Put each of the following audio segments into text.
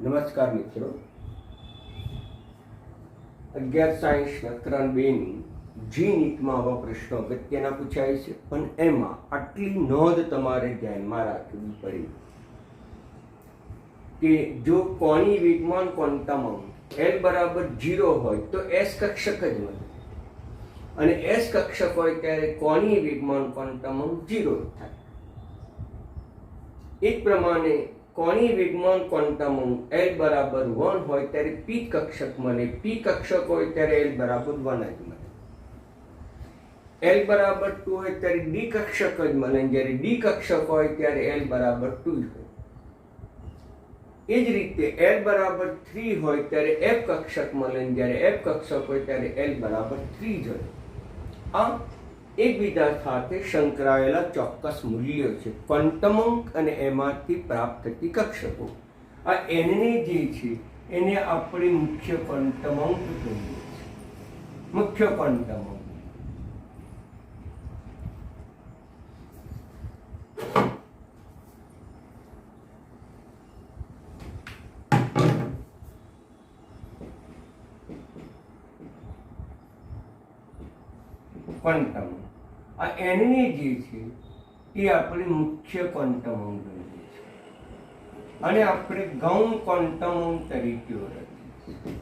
નમસ્કાર મિત્રો, 11 સાયન્સના ત્રણ બેની જી નીટમાં આવા પ્રશ્નો અગત્યના પૂછાય છે, પણ એમાં આટલી નોંધ તમારે ધ્યાનમાં રાખવી પડે કે જો કોણી વેગમાન ક્વોન્ટમ અંક L બરાબર 0 હોય તો S કક્ષક જ મળે, અને S કક્ષક હોય ત્યારે કોણીય વેગમાન ક્વોન્ટમ અંક 0 થાય. એક પ્રમાણે કોણીય વેગમાન ક્વોન્ટમ અંક L બરાબર 1 હોય ત્યારે P કક્ષક મળે, P કક્ષક હોય ત્યારે L બરાબર 1 જ મળે. L બરાબર 2 હોય ત્યારે D કક્ષક જ મળે, જ્યારે D કક્ષક હોય ત્યારે L બરાબર 2 જ હોય. એ જ રીતે L બરાબર 3 હોય ત્યારે F કક્ષક મળે, જ્યારે F કક્ષક હોય ત્યારે L બરાબર 3 જ હોય. આ એકબીજા સાથે સંકળાયેલા ચોક્કસ મૂલ્યો છે, ક્વોન્ટમ અંક અને એમાંથી પ્રાપ્ત થતી કક્ષકો. આ એને જે છે એને આપણે મુખ્ય ક્વોન્ટમ અંક કહીએ છીએ. મુખ્ય ક્વોન્ટમ અંક ક્વોન્ટમ આ એનને જે છે એ આપણે મુખ્ય ક્વોન્ટમ અંક ગણીએ છીએ, અને આપણે ગૌણ ક્વોન્ટમ અંક તરીકે ઓળખીએ છીએ,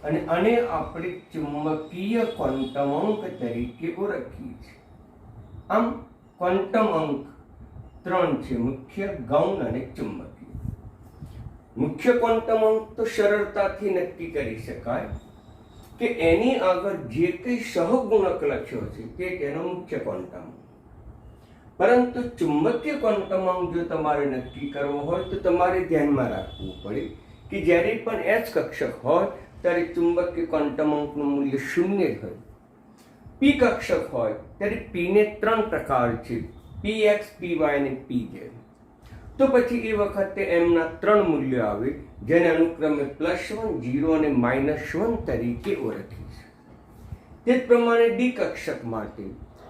અને આને આપણે ચુંબકીય ક્વોન્ટમ અંક તરીકે ઓળખીએ છીએ. આમ ક્વોન્ટમ અંક ત્રણ છે: મુખ્ય, ગૌણ અને ચુંબકીય. મુખ્ય ક્વોન્ટમ અંક તો સરળતાથી નક્કી કરી શકાય કે એની આગળ જે કંઈ સહગુણક લખ્યો છે તે તેનો મુખ્ય ક્વોન્ટમ અંક. પરંતુ ચુંબકીય ક્વોન્ટમ અંક જો તમારે નક્કી કરવો હોય તો તમારે ધ્યાનમાં રાખવું પડે કે જ્યારે પણ H કક્ષક હોય ત્યારે ચુંબકીય ક્વોન્ટમ અંકનું મૂલ્ય 0 જ હોય. P કક્ષક હોય ત્યારે P ને 3 પ્રકાર છે: Px, Py અને Pz. તો પછી એ વખતે એમના 3 મૂલ્યો આવે, જેને અનુક્રમે +1, 0 અને -1 તરીકે ઓળખીએ. તે જ પ્રમાણે ડી કક્ષક માટે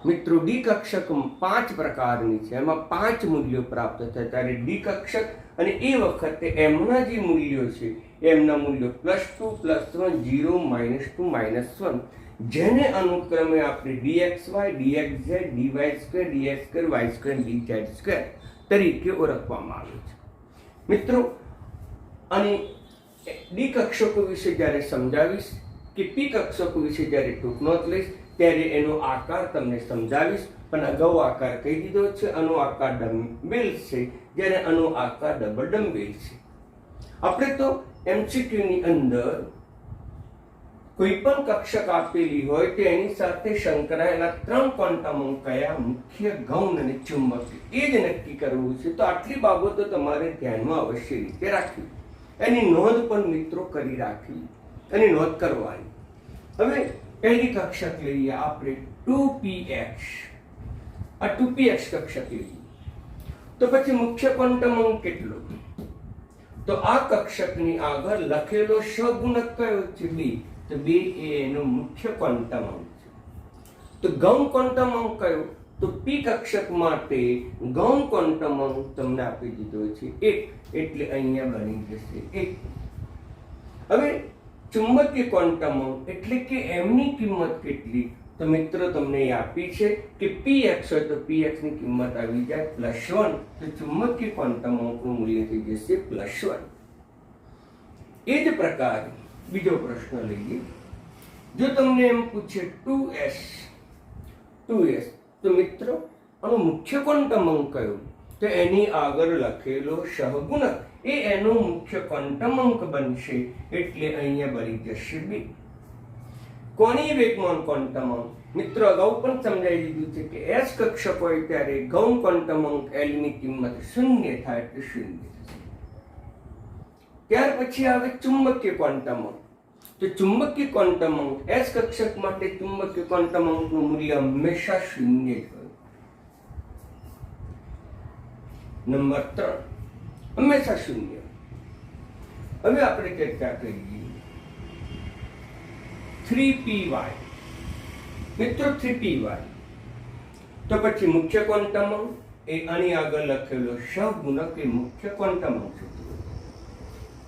મિત્રો, ડી કક્ષક 5 પ્રકારની છે, એમાં 5 મૂલ્યો પ્રાપ્ત થાય ત્યારે ડી કક્ષક, અને એ વખતે એમના જે મૂલ્યો છે એમના મૂલ્યો +2, +1, 0, -2, -1, જેને અનુક્રમે આપણે dxy, dxz, dy2, dx2, y2, dz2 તરીકે ઓળખવામાં આવે છે. મિત્રો, અને ડી કક્ષકો વિશે જ્યારે સમજાવીશ કે પી કક્ષકો વિશે જ્યારે ટૂંક નોંધ લઈશ ત્યારે એનો આકાર તમને સમજાવીશ, પણ અગાઉ આકાર કહી દીધો છે. આનો આકાર ડમ્બેલ છે, જ્યારે આનો આકાર ડબલ ડમ્બેલ છે. આપણે તો MCQ ની અંદર કોઈ પણ કક્ષક આપેલી હોય તો એની સાથે સંકળાયેલા 3 ક્વોન્ટમ અંક કયા: મુખ્ય, ગૌણ અને ચુંબકીય, એ જ નક્કી કરવું છે. તો આટલી બાબતો તમારે ધ્યાનમાં અવશ્ય રીતે રાખવી, એની નોંધ પણ મિત્રો કરી રાખવી અને નોંધ કરવાની. હવે પહેલી કક્ષક લઈએ આપણે 2px. આ 2px કક્ષક લઈએ તો પછી મુખ્ય ક્વોન્ટમ અંક કેટલો? તો આ કક્ષકની આગળ લખેલો સહગુણક કયો છે? 2. તો 2 એ એનો મુખ્ય ક્વોન્ટમ અંક છે. તો ગૌણ ક્વોન્ટમ અંક કયો? તો P કક્ષક માટે ગૌણ ક્વોન્ટમ અંક તમને આપી દીધો છે 1, એટલે અહીંયા બની જશે 1. હવે ચુંબકીય ક્વોન્ટમ અંક એટલે કે એમની કિંમત કેટલી? તો મિત્રો તમને એ આપી છે કે Px હોય તો Px ની કિંમત આવી જાય +1, તો ચુંબકીય ક્વોન્ટમ અંકનું મૂલ્ય થઈ જશે +1. એ જ પ્રકારે બીજો પ્રશ્ન લઈએ. જો તમને એમ પૂછે 2s, તો મિત્રો આનો મુખ્ય ક્વોન્ટમ અંક કયો? તો એની આગળ લખેલો સહગુણક એ એનો મુખ્ય ક્વોન્ટમ અંક બનશે, એટલે અહીંયા બની જશે 2. કોણીય વેગમાન ક્વોન્ટમ અંક મિત્રો અગાઉ પણ સમજાવી દીધું છે કે S કક્ષક હોય ત્યારે ગૌણ ક્વોન્ટમ અંક L ની કિંમત 0 થાય, એટલે 0. ત્યાર પછી આવે ચુંબકીય ક્વોન્ટમ અંક. તો ચુંબકીય ક્વોન્ટમ અંક S કક્ષક માટે ચુંબકીય ક્વોન્ટમ અંકનું મૂલ્ય હંમેશા 0 જ હોય. નંબર 3 હંમેશા 0. હવે આપણે ચર્ચા કરીએ 3py. મિત્રો 3py તો પછી મુખ્ય ક્વોન્ટમ અંક એ આની આગળ લખેલો સહગુણક એ મુખ્ય ક્વોન્ટમ અંક છે.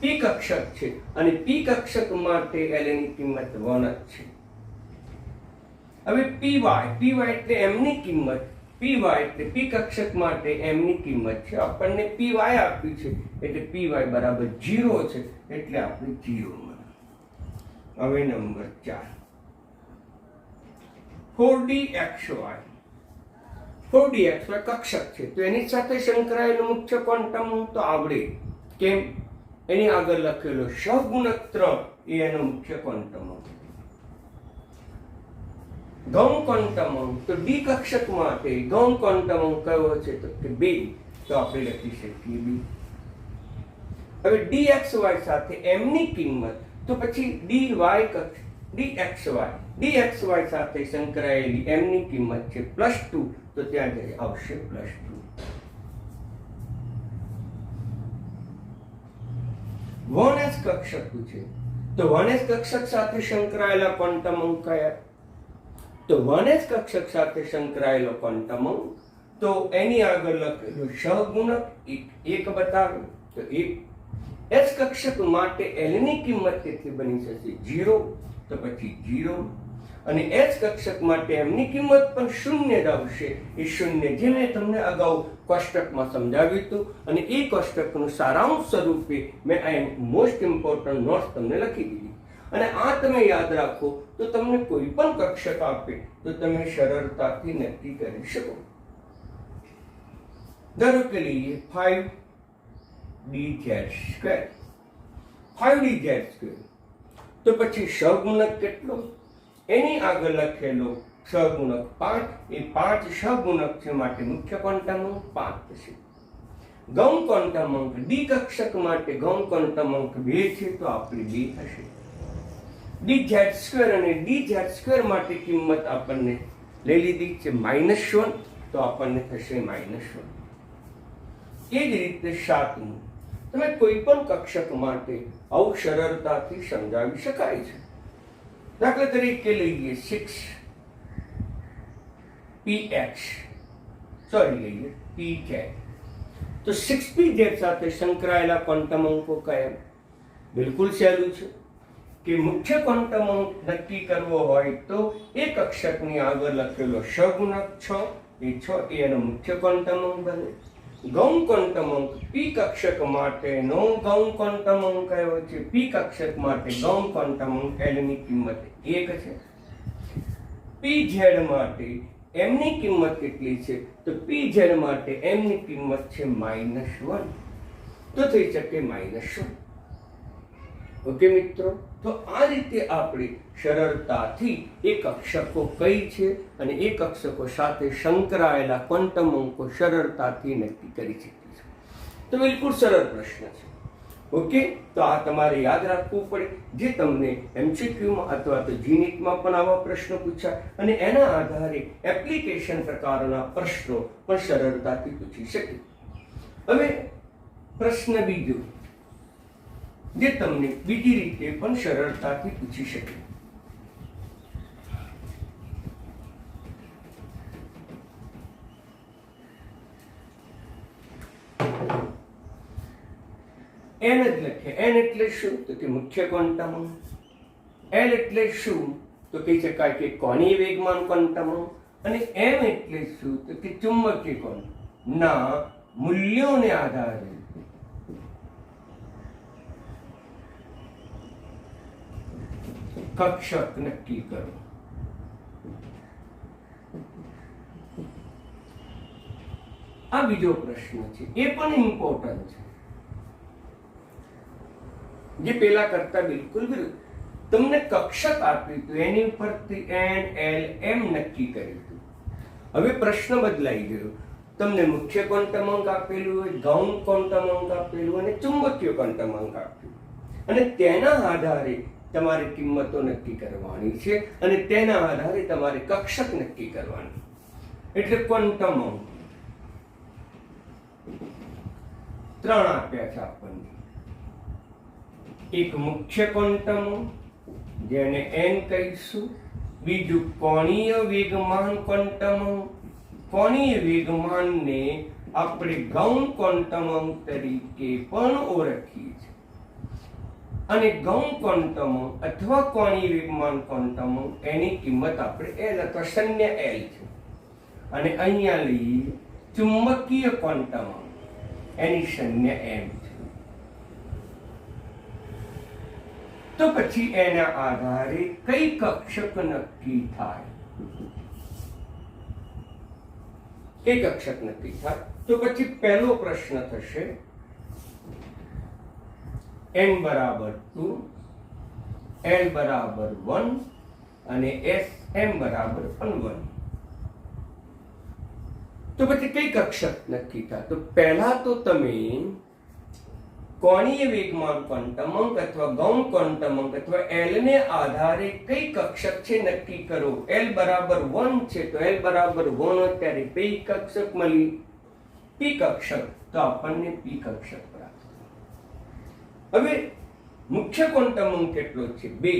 પી કક્ષક છે અને પી કક્ષક માટે L ની કિંમત 1 જ છે. હવે py એટલે m ની કિંમત, py એટલે પી કક્ષક માટે m ની કિંમત છે. આપણને py આપ્યું છે એટલે py બરાબર 0 છે એટલે આપણે 0 મળે. હવે નંબર 4 4dxy. 4dxy કક્ષક છે તો એની સાથે સંકળાયેલો મુખ્ય ક્વોન્ટમ તો આવડે. કેમ? એની આગળ લખેલો સહગુણક 3 એ એનો મુખ્ય ક્વોન્ટમ. ગૌણ ક્વોન્ટમ તો ડી કક્ષક માટે ગૌણ ક્વોન્ટમ કયો છે તો કે 2, તો આપણે લખી શકીએ 2. હવે dxy સાથે m ની કિંમત તો પછી dxy સાથે સંકળાયેલી m ની કિંમત છે +2, તો ત્યાં જઈ આવશે +2. 1s કક્ષક છે તો 1s કક્ષક સાથે સંકળાયેલા ક્વોન્ટમ અંક કયા? તો 1s કક્ષક સાથે સંકળાયેલો ક્વોન્ટમ અંક તો એની આગળ લખેલું સહગુણક 1 બતાવે તો 1. s કક્ષક માટે l ની કિંમત કેટલી બની જશે? 0, તો પછી 0. અને s કક્ષક માટે m ની કિંમત પણ 0 જ આવશે. એ 0 જે મેં તમને અગાઉ કોષ્ટકમાં સમજાવ્યું હતું અને એ કોષ્ટકનું સારાંશ સ્વરૂપે મેં આ મોસ્ટ ઇમ્પોર્ટન્ટ નોટ્સ તમને લખી દીધી. અને આ તમે યાદ રાખો તો તમને કોઈ પણ કક્ષક આપે તો તમે સરળતાથી નક્કી કરી શકો. ધારો કે લઈએ 5dz². 5dz² તો પછી સહગુણક કેટલો? એની આગળ લખેલો સહગુણક 5, એ 5 સહગુણક છે માટે મુખ્ય ક્વોન્ટમ અંક 5 થશે. ગૌણ ક્વોન્ટમ અંક ડી કક્ષક માટે ગૌણ ક્વોન્ટમ અંક 2 છે તો આપણે 2 થશે. dz² અને dz² માટે કિંમત આપણને લઈ લીધી છે -1, તો આપણને થશે -1. એ જ રીતે 7મું તમે કોઈ પણ કક્ષક માટે આવું સરળતાથી સમજાવી શકાય છે. દાખલા તરીકે લઈએ 6px, લઈએ pz. તો 6pz સાથે સંકળાયેલા ક્વોન્ટમ અંકો કયા? બિલકુલ સહેલું છે કે મુખ્ય ક્વોન્ટમ અંક નક્કી કરવો હોય તો એ કક્ષકની આગળ લખેલો સહગુણક 6, એ 6 એ એનો મુખ્ય ક્વોન્ટમ અંક બને. ગૌણ ક્વોન્ટમ અંક પી કક્ષક માટેનો ગૌણ ક્વોન્ટમ અંક કયો છે? પી કક્ષક માટે ગૌણ ક્વોન્ટમ અંક L ની કિંમત 1 છે. pz માટે m ની કિંમત કેટલી છે? તો pz માટે m ની કિંમત છે -1, તો થઈ શકે -1. ઓકે મિત્રો, તો આ રીતે આપણે સરળતાથી એ કક્ષકો કઈ છે અને એ કક્ષકો સાથે સંકળાયેલા ક્વોન્ટમ અંકો સરળતાથી નક્કી કરી શકીએ છીએ. તો બિલકુલ સરળ પ્રશ્ન છે. ઓકે, તો આ તમારે યાદ રાખવું પડે. જે તમને MCQમાં અથવા તો જીનીટમાં પણ આવા પ્રશ્નો પૂછાય અને એના આધારે એપ્લિકેશન પ્રકારના પ્રશ્નો પણ સરળતાથી પૂછી શકે. હવે પ્રશ્ન બીજો જે તમને બીજી રીતે પણ સરળતાથી પૂછી શકે. n જ લખે. n એટલે શું? તો કે મુખ્ય ક્વોન્ટમ અંક. l એટલે શું? તો કહી શકાય કે કોણીય વેગમાન ક્વોન્ટમ અંક. અને m એટલે શું? તો કે ચુંબકીય કોણ ના મૂલ્યોને આધારે કક્ષક નક્કી કરો. આ બીજો પ્રશ્ન છે, એ પણ ઇમ્પોર્ટન્ટ છે. જે પેલા કરતા બિલકુલ વિરુદ્ધ. તમને કક્ષક આપ્યું હતું એની ઉપરથી n, l, m નક્કી કર્યું હતું. હવે પ્રશ્ન બદલાઈ ગયો. તમને મુખ્ય ક્વોન્ટમ અંક આપેલું હોય, ગૌણ ક્વોન્ટમ અંક આપેલું અને ચુંબકીય ક્વોન્ટમ અંક આપ્યું, અને તેના આધારે તમારે કિંમતો નક્કી કરવાની છે અને તેના આધારે તમારે કક્ષક નક્કી કરવાનું. એટલે ક્વોન્ટમ અંક 3 આપ્યા છે આપણને. એક મુખ્ય ક્વોન્ટમ અંક જેને n કહીશું, બીજું કોણીય વેગમાન ક્વોન્ટમ અંક. કોણીય વેગમાનને આપણે ગૌણ ક્વોન્ટમ અંક તરીકે પણ ઓળખીએ છીએ. અને ગૌણ ક્વોન્ટમ અંક અથવા કોણીય વેગમાન ક્વોન્ટમ અંક એની કિંમત આપણે L અથવા શૂન્ય L છે. અને અહીંયા લઈએ ચુંબકીય ક્વોન્ટમ અંક એની શૂન્ય M છે. તો પછી એના આધારે કઈ કક્ષક નક્કી થાય? એક કક્ષક નક્કી થાય. તો પછી પહેલો પ્રશ્ન થશે n બરાબર 2, l બરાબર 1 અને m બરાબર પણ 1. તો પછી કઈ કક્ષક નક્કી થાય? તો પહેલા તો તમે કોણીય વેગમાન ક્વોન્ટમ અંક અથવા ગૌણ ક્વોન્ટમ અંક અથવા l ને આધારે કઈ કક્ષક છે નક્કી કરો. l બરાબર 1 છે તો l બરાબર 1 હોય ત્યારે કઈ કક્ષક મળી? p કક્ષક. તો આપણને p કક્ષક પ્રાપ્ત. હવે મુખ્ય ક્વોન્ટમ અંક કેટલો છે? 2.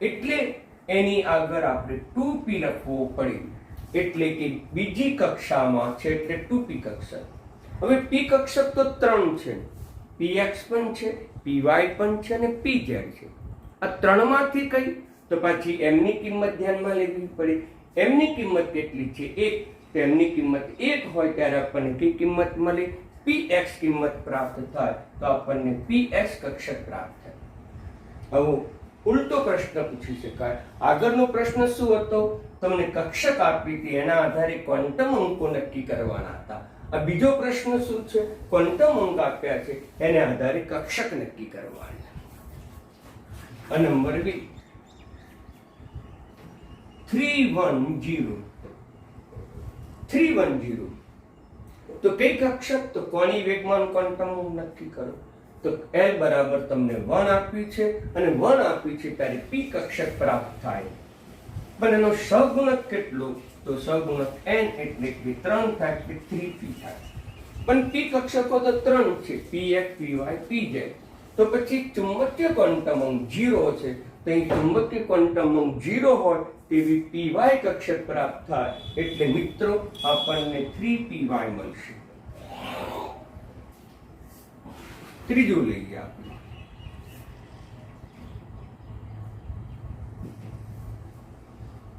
એટલે એની આગળ આપણે 2p લખવો પડે. એટલે કે બીજી કક્ષામાં છે એટલે 2p કક્ષક. હવે p કક્ષક તો 3 છે. px પણ છે, py પણ છે અને pz છે. આ ત્રણમાંથી કઈ? તો પછી m ની કિંમત ધ્યાનમાં લેવી પડે. m ની કિંમત કેટલી છે? 1. તો m ની કિંમત 1 હોય ત્યારે આપણને કઈ કિંમત મળે? px કિંમત પ્રાપ્ત થાય. તો આપણને px કક્ષક પ્રાપ્ત થાય. હવે ઉલટો પ્રશ્ન પૂછી શકાય. આગળનો પ્રશ્ન શું હતો? તમને કક્ષક આપી હતી, એના આધારે ક્વોન્ટમ અંકો નક્કી કરવાના હતા. આ બીજો પ્રશ્ન શું છે? ક્વોન્ટમ અંક આપ્યા છે, એને આધારે કક્ષક નક્કી કરવાના. આ નંબર 2 310. 310 તો કઈ કક્ષક? તો કોણીય વેગમાન ક્વોન્ટમ અંક નક્કી કરો. તો l બરાબર તમને 1 આપ્યું છે અને 1 આપ્યું છે ત્યારે p કક્ષક પ્રાપ્ત થાય. પણ એનો સહગુણક કેટલો? તો સહગુણક n એટલે કે 3 થાય એટલે 3p થાય. પણ p કક્ષકો તો 3 છે, px, py, pz. તો પછી ચુંબકીય ક્વોન્ટમ અંક 0 છે. તો અહીં ચુંબકીય ક્વોન્ટમ અંક 0 હોય તેવી py કક્ષક પ્રાપ્ત થાય. એટલે મિત્રો આપણને 3py મળશે. ત્રીજું લઈએ આપણે.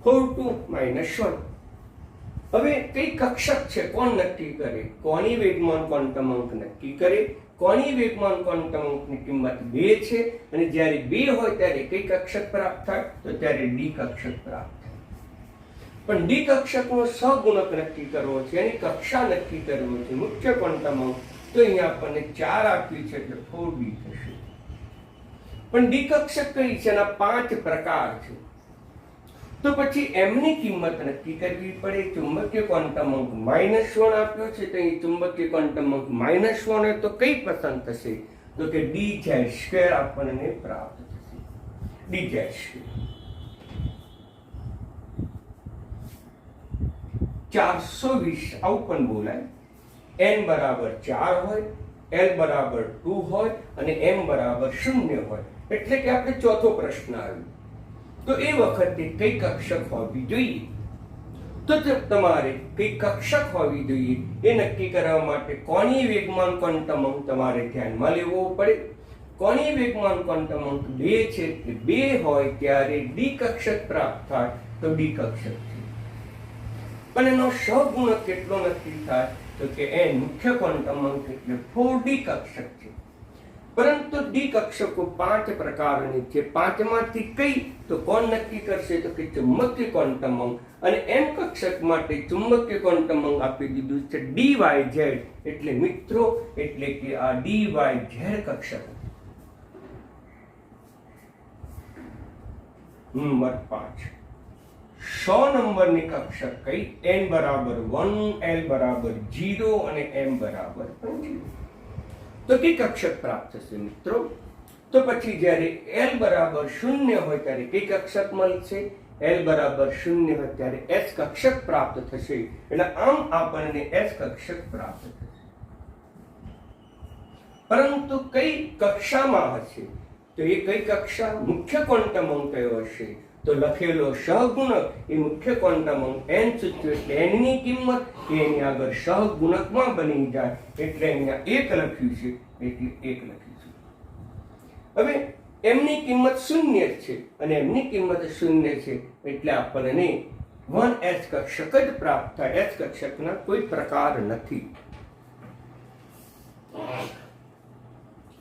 -1. હવે કઈ કક્ષક છે? કોણ નક્કી કરે? કોણીય વેગમાન ક્વોન્ટમ અંક નક્કી કરે. કોણીય વેગમાન ક્વોન્ટમ અંકની કિંમત 2 છે અને જ્યારે 2 હોય ત્યારે કઈ કક્ષક પ્રાપ્ત થાય? તો ત્યારે d કક્ષક પ્રાપ્ત થાય. પણ d કક્ષકનો સહગુણક નક્કી કરવો છે, એની કક્ષા નક્કી કરવો છે, મુખ્ય ક્વોન્ટમ અંક. તો અહીંયા આપણને 4 આપ્યું છે એટલે 4d થશે. પણ d કક્ષક કઈ છે? એના 5 પ્રકાર છે. તો પછી m ની કિંમત નક્કી કરવી પડે. ચુંબકીય ક્વોન્ટમ અંક -1 આપ્યો છે તો અહીં ચુંબકીય ક્વોન્ટમ અંક -1 હોય તો કઈ પસંદ થશે? તો કે dz² આપણને પ્રાપ્ત થશે. dz². 420 આવું પણ બોલાય. n બરાબર 4 હોય, l બરાબર 2 હોય અને m બરાબર 0 હોય. એટલે કે આપણે ચોથો પ્રશ્ન આવ્યો. તો એ વખતે કઈ કક્ષક હોવી જોઈએ? તો તમારે કઈ કક્ષક હોવી જોઈએ એ નક્કી કરવા માટે કોણીય વેગમાન ક્વોન્ટમ અંક તમારે ધ્યાનમાં લેવો પડે. કોણીય વેગમાન ક્વોન્ટમ અંક 2 છે એટલે 2 હોય ત્યારે d કક્ષક પ્રાપ્ત થાય. તો d કક્ષક છે. પણ એનો સહગુણક કેટલો નક્કી થાય? તો કે n મુખ્ય ક્વોન્ટમ અંક એટલે 4d કક્ષક છે. પરંતુ d કક્ષકો 5 પ્રકારની છે. 5 માંથી કઈ? તો કોણ નક્કી કરશે? તો કે ચુંબકીય ક્વોન્ટમ અંક. અને n કક્ષક માટે ચુંબકીય ક્વોન્ટમ અંક આપી દીધું છે dyz. એટલે મિત્રો એટલે કે આ dyz કક્ષક. નંબર 5 100 નંબરની કક્ષક કઈ? n બરાબર 1, l બરાબર 0 અને m બરાબર 0. તો કઈ કક્ષક પ્રાપ્ત થશે મિત્રો? તો પછી જ્યારે l બરાબર 0 હોય ત્યારે કઈ કક્ષક મળશે? l બરાબર 0 હોય ત્યારે s કક્ષક પ્રાપ્ત થશે. એટલે આમ આપણને s કક્ષક પ્રાપ્ત થશે. પરંતુ કઈ કક્ષામાં હશે? તો એ કઈ કક્ષા? મુખ્ય ક્વોન્ટમ અંક કયો હશે? તો લખેલો સહગુણક એ મુખ્ય ક્વોન્ટમ અંક n સૂચવે એટલે n ની કિંમત એની આગળ સહગુણકમાં બની જાય એટલે અહીંયા 1 લખ્યું છે એટલે 1 લખીશું. હવે એમની કિંમત શૂન્ય છે અને એમની કિંમત શૂન્ય છે એટલે આપણને 1s કક્ષક જ પ્રાપ્ત થાય. s કક્ષકના કોઈ પ્રકાર નથી.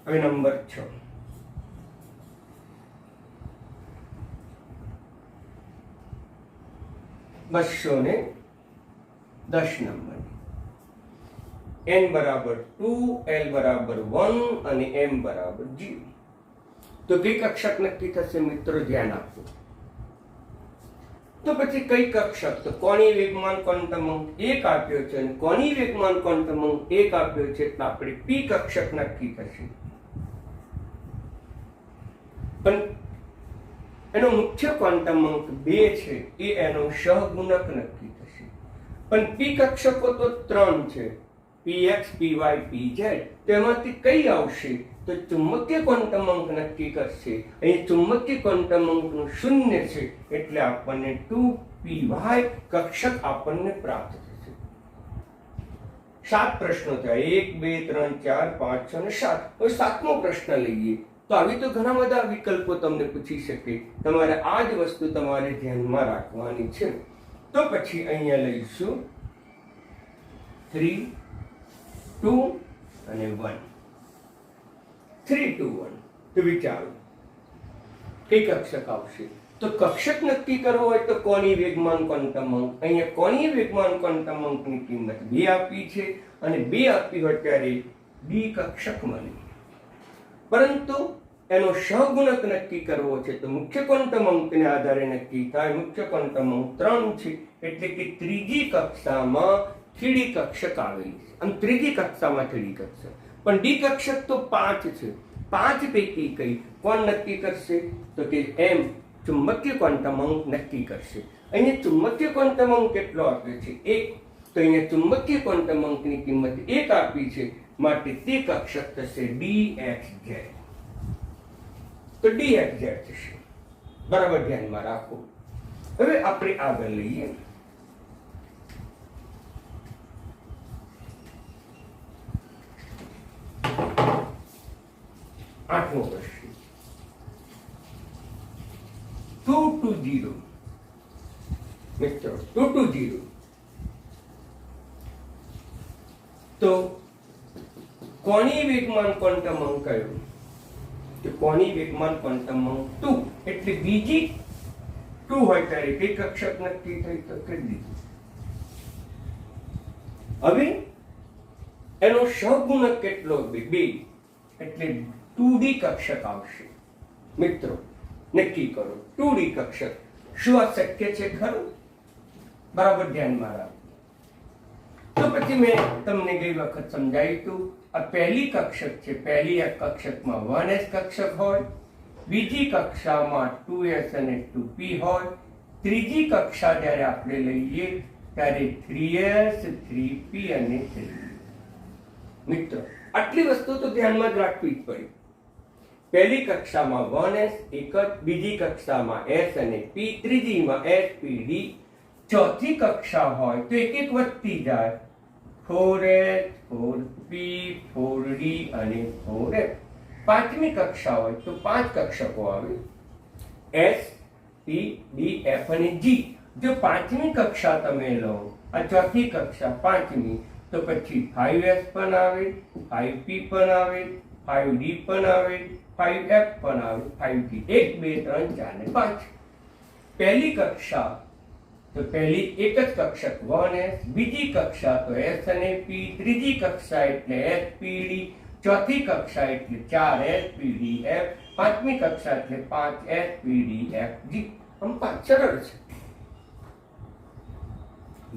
હવે નંબર 6, $210 નંબર. n બરાબર 2, l બરાબર 1 અને m બરાબર 0. તો કઈ કક્ષક નક્કી થશે મિત્રો? ધ્યાન આપો. તો પછી કઈ કક્ષક? તો કોણીય વેગમાન ક્વોન્ટમ અંક 1 આપ્યો છે અને કોણીય વેગમાન ક્વોન્ટમ અંક 1 આપ્યો છે એટલે આપણે p કક્ષક નક્કી થશે. પણ એનો મુખ્ય ક્વોન્ટમ અંક 2 છે એ એનો સહગુણક નક્કી થશે. પણ p કક્ષકો તો 3 છે, px, py, pz. તેમાંથી કઈ આવશે? તો ચુંબકીય ક્વોન્ટમ અંક નક્કી કરશે. અહીં ચુંબકીય ક્વોન્ટમ અંકનું 0 છે એટલે આપણને 2py કક્ષક આપણને પ્રાપ્ત થશે. 7 પ્રશ્નો થયા. 1, 2, 3, 4, 5, 6 અને 7. હવે 7મો પ્રશ્ન લઈએ. તો આવી તો ઘણા બધા વિકલ્પો તમને પૂછી શકે. તમારે આ જ વસ્તુ તમારે ધ્યાનમાં રાખવાની છે. તો પછી અહીંયા લઈશું 3, 2 અને 1. 3, 2, 1. તો વિચારો કઈ કક્ષક આવશે? તો કક્ષક નક્કી કરવો હોય તો કોણીય વેગમાન ક્વોન્ટમ અંક. અહીંયા કોણીય વેગમાન ક્વોન્ટમ અંકની કિંમત 2 આપી છે અને 2 આપી હોય ત્યારે ડી કક્ષક બને. પરંતુ એનો સહગુણક નક્કી કરવો છે તો મુખ્ય ક્વોન્ટમ અંકને આધારે નક્કી થાય. મુખ્ય ક્વોન્ટમ અંક 3 છે એટલે કે ત્રીજી કક્ષામાં 3D કક્ષક આવેલી છે. આમ ત્રીજી કક્ષામાં 3D કક્ષક. પણ ડી કક્ષક તો 5 છે. 5 પૈકી કઈ કોણ નક્કી કરશે? તો કે એમ ચુંબકીય ક્વોન્ટમ અંક નક્કી કરશે. અહીંયા ચુંબકીય ક્વોન્ટમ અંક કેટલો આપ્યો છે? 1. તો અહીંયા ચુંબકીય ક્વોન્ટમ અંકની કિંમત 1 આપી છે માટે તે કક્ષક થશે dxz. તો dxz થશે. બરાબર ધ્યાનમાં રાખો. હવે આપણે આગળ લઈએ. 8મો પ્રશ્ન. 2 to 0. મિત્રો 2 to 0. તો કોણીય વેગમાન ક્વોન્ટમ અંક કયો? તો કોણીય વેગમાન ક્વોન્ટમ અંક 2 એટલે બીજી 2 હોય ત્યારે કઈ કક્ષક નક્કી થઈ તો કરી દીધું. હવે એનો સહગુણક કેટલો? 2 એટલે 2D કક્ષક આવશે. મિત્રો નક્કી કરો 2D કક્ષક. શું આ શક્ય છે ખરું? બરાબર ધ્યાનમાં રાખો. તો પછી મેં તમને ગઈ વખત સમજાવ્યું હતું. આ પહેલી કક્ષક છે. પહેલી આ કક્ષકમાં 1s કક્ષક હોય, બીજી કક્ષામાં 2s અને 2p હોય, ત્રીજી કક્ષા જ્યારે આપણે લઈએ ત્યારે 3s, 3p અને 3. મિત્રો આટલી વસ્તુ તો ધ્યાનમાં જ રાખવી જ પડી. પહેલી કક્ષામાં 1s એક જ, બીજી કક્ષામાં s અને p, ત્રીજીમાં s, p, d. ચોથી કક્ષા હોય તો એક એક વધતી જાય. 4s, 4p, 4d અને 4f. પાંચમી કક્ષા હોય તો 5 કક્ષકો આવે. s, p, d, f અને g. જો પાંચમી કક્ષા તમે લો, આ ચોથી કક્ષા પાંચમી, તો પછી 5s પણ આવે, 5p પણ આવે, 5d પણ આવે, 5f પણ આવે, 5g. 1, 2, 3, 4 અને 5. પહેલી કક્ષા તો પહેલી એક જ કક્ષક 1s, બીજી કક્ષા તો s અને p, ત્રીજી કક્ષા એટલે s, p, d, ચોથી કક્ષા એટલે 4s, p, d, f, પાંચમી કક્ષા એટલે 5s, p, d, f, g. આમ 5 સરળ છે.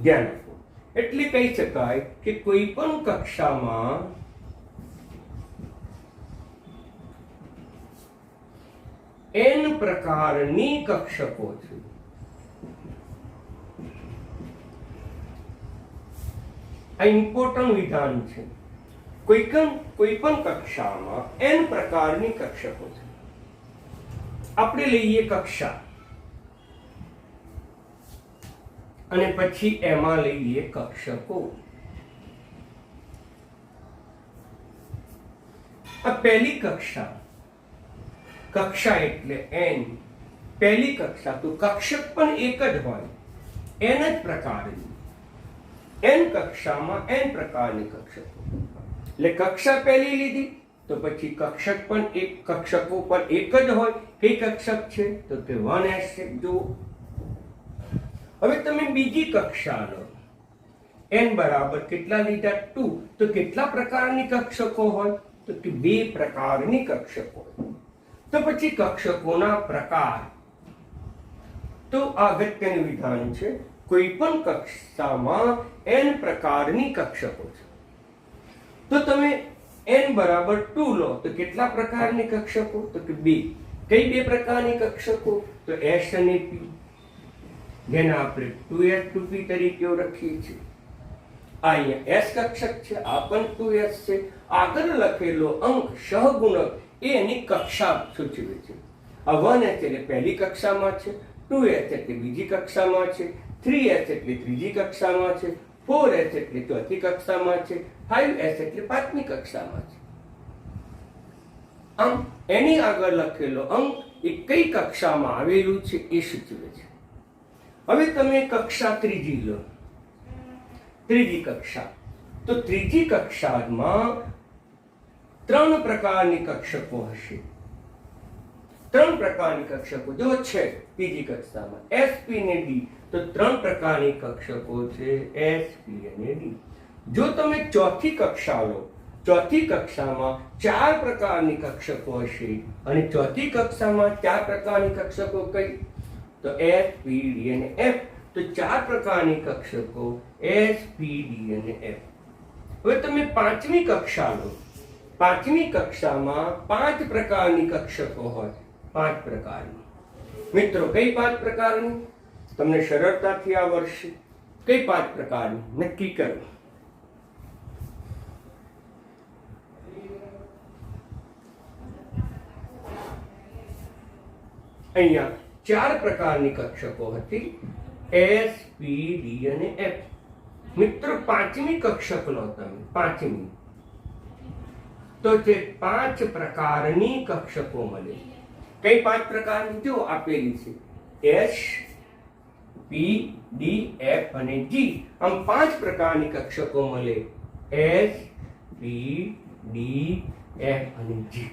ધ્યાન રાખો. એટલે કહી શકાય કે કોઈ પણ કક્ષામાં n પ્રકારની કક્ષકો છે. આ ઇમ્પોર્ટન્ટ વિધાન છે. કોઈ પણ કક્ષામાં n પ્રકારની કક્ષકો છે. આપણે લઈએ કક્ષા અને પછી એમાં લઈએ કક્ષકો. આ પહેલી કક્ષા કક્ષા એટલે n, પહેલી કક્ષા તો કક્ષક પણ એક જ હોય, n જ પ્રકારની, n કક્ષામાં n પ્રકારની કક્ષકો. એટલે કક્ષા પહેલી લીધી તો પછી કક્ષક પણ એક, કક્ષકો પણ એક જ હોય. કઈ કક્ષક છે તો કે 1s છે. જુઓ હવે તમે બીજી કક્ષા લો, n બરાબર કેટલા લીધા 2, તો કેટલા પ્રકારની કક્ષકો હોય તો કે 2 પ્રકારની કક્ષકો. તો પછી કક્ષકોના પ્રકાર, તો અગત્યનું વિધાન છે, કોઈ પણ કક્ષામાં n પ્રકારની કક્ષકો છે. તો તમે n બરાબર 2 લો તો કેટલા પ્રકારની કક્ષકો તો કે 2. કઈ 2 પ્રકારની કક્ષકો તો s અને p, જેને આપણે 2s 2p તરીકે ઓળખીએ છીએ. અહીંયા s કક્ષક છે, આ પણ 2s છે. આગળ લખેલો અંક સહગુણક એ એની કક્ષા સૂચવે છે. આ 1s એટલે પહેલી કક્ષામાં છે, 2s એટલે બીજી કક્ષામાં છે, 3s એટલે ત્રીજી કક્ષામાં છે, 4s એટલે ચોથી કક્ષામાં છે, 5s એટલે પાંચમી કક્ષામાં છે. આમ એની આગળ લખેલો અંક એ કઈ કક્ષામાં આવેલું છે એ સૂચવે છે. હવે તમે કક્ષા ત્રીજી લો, ત્રીજી કક્ષા, તો ત્રીજી કક્ષામાં 3 પ્રકારની કક્ષકો હશે. 3 પ્રકારની કક્ષકો જો છે ત્રીજી કક્ષામાં, s, p અને d. તો 3 પ્રકારની કક્ષકો છે s, p અને d. જો તમે ચોથી કક્ષા લો, ચોથી કક્ષામાં 4 પ્રકારની કક્ષકો હશે. અને ચોથી કક્ષામાં 4 પ્રકારની કક્ષકો કઈ તો s, p, d અને f. તો 4 પ્રકારની કક્ષકો s, p, d અને f. હવે તમે પાંચમી કક્ષા લો, પાંચમી કક્ષામાં 5 પ્રકારની કક્ષકો હોય, 5 પ્રકારની. મિત્રો કઈ 5 પ્રકારની તમને સરળતાથી આવડશે. કઈ 5 પ્રકારની નક્કી કરો. અહીંયા 4 પ્રકારની કક્ષકો હતી, s, p, d અને f. મિત્રો પાંચમી કક્ષક લો તમે, પાંચમી, તો તે 5 પ્રકારની કક્ષકો મળે. કઈ 5 પ્રકારની જો આપેલી છે, s, p, d, f અને g. આમ 5 પ્રકારની કક્ષકો મળે, s, p, d, f અને g.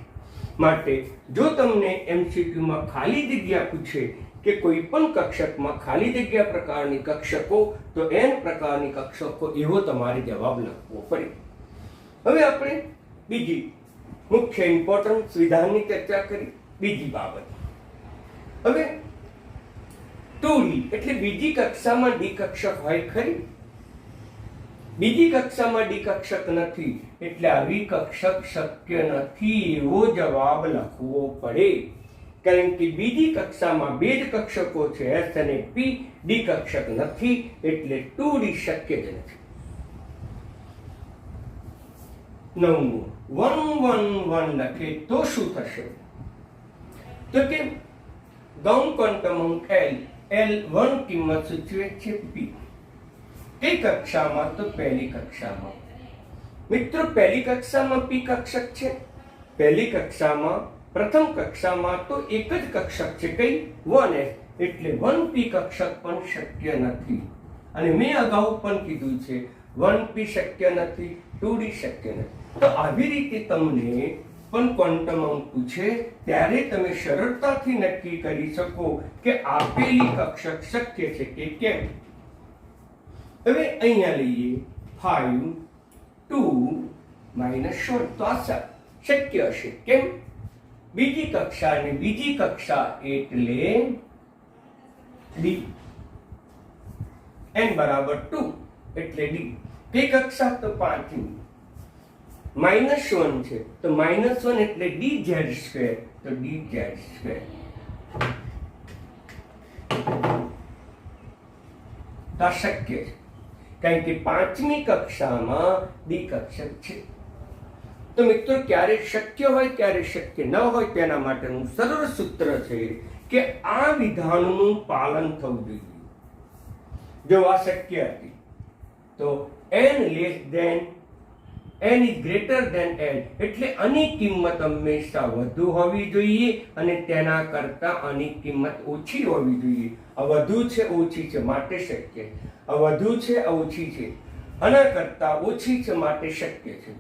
માટે જો તમને MCQ માં ખાલી જગ્યા પૂછે કે કોઈ પણ કક્ષકમાં ખાલી જગ્યા પ્રકારની કક્ષકો, તો n પ્રકારની કક્ષકો એવો તમારે જવાબ લખવો પડે. હવે આપણે બીજી મુખ્ય ઇમ્પોર્ટન્સ વિધાનની ચર્ચા કરી. બીજી બાબત, હવે 2D એટલે બીજી કક્ષામાં d કક્ષક હોય ખરી? બીજી કક્ષામાં d કક્ષક નથી, એટલે આવી કક્ષક શક્ય નથી એવો જવાબ લખવો પડે. કારણ કે બીજી કક્ષામાં 2 જ કક્ષકો છે, s અને p. d કક્ષક નથી, એટલે 2D શક્ય જ નથી. 9 1 1 1 લખે તો શું થશે તો કે ગૌણ ક્વોન્ટમ અંક L1 કિંમત સૂચવે છે p. કઈ કક્ષામાં તો પહેલી કક્ષામાં. મિત્રો પહેલી કક્ષામાં p કક્ષક છે. પહેલી કક્ષામાં, પ્રથમ કક્ષામાં તો એક જ કક્ષક છે, કઈ 1s, એટલે 1p કક્ષક પણ શક્ય નથી. અને મેં અગાઉ પણ કીધું છે 1p શક્ય નથી, 2D શક્ય નથી. તો આવી રીતે તમને પણ ક્વોન્ટમ અંક પૂછે ત્યારે તમે સરળતાથી નક્કી કરી શકો કે આપેલી કક્ષક શક્ય છે કે કેમ. હવે અહીંયા લઈએ 5 2 -1, તો આ શક્ય હશે. કેમ? બીજી કક્ષા અને બીજી કક્ષા એટલે d, n બરાબર 2 એટલે d. કઈ કક્ષા તો પાંચમી. -1 છે તો -1 એટલે dz², તો dz². તો શક્ય છે કારણ કે પાંચમી કક્ષામાં d કક્ષક છે. તો મિત્રો ક્યારે શક્ય હોય ક્યારે શક્ય ન હોય તેના માટેનું સરળ સૂત્ર છે કે આ વિધાનનું પાલન થવું જોઈએ. જો આ શક્ય હતી તો n n n is greater than n, એટલે આની કિંમત હંમેશા વધુ હોવી જોઈએ અને તેના કરતા આની કિંમત ઓછી હોવી જોઈએ. આ વધુ છે, ઓછી છે, માટે શક્ય. આ વધુ છે, આ ઓછી છે, આના કરતા ઓછી છે, માટે શક્ય છે.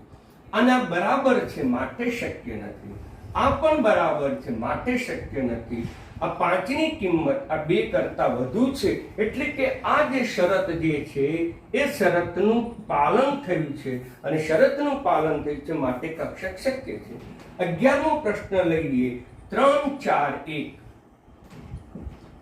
આના બરાબર છે, માટે શક્ય નથી. આ પણ બરાબર છે, માટે શક્ય નથી. આ 5 ની કિંમત આ 2 કરતા વધુ છે, એટલે કે આ જે શરત જે છે એ શરતનું પાલન થયું છે અને શરતનું પાલન થયું છે, માટે કક્ષક શક્ય છે. 11મો પ્રશ્ન લઈએ, 3 4 1.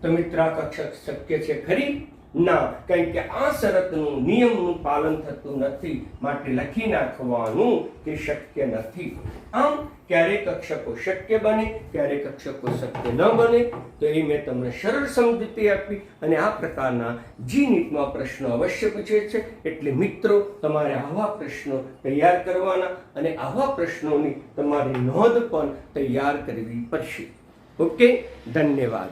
તો મિત્ર આ કક્ષક શક્ય છે ખરી? ના, કારણ કે આ શરતનું નિયમનું પાલન થતું નથી, માટે લખી નાખવાનું કે શક્ય નથી. આમ ક્યારે કક્ષકો શક્ય બને, ક્યારે કક્ષકો શક્ય ન બને, તો એ મેં તમને સરળ સમજૂતી આપી. અને આ પ્રકારના જી નીટમાં પ્રશ્નો અવશ્ય પૂછે છે, એટલે મિત્રો તમારે આવા પ્રશ્નો તૈયાર કરવાના અને આવા પ્રશ્નોની તમારી નોંધ પણ તૈયાર કરવી પડશે. ઓકે, ધન્યવાદ.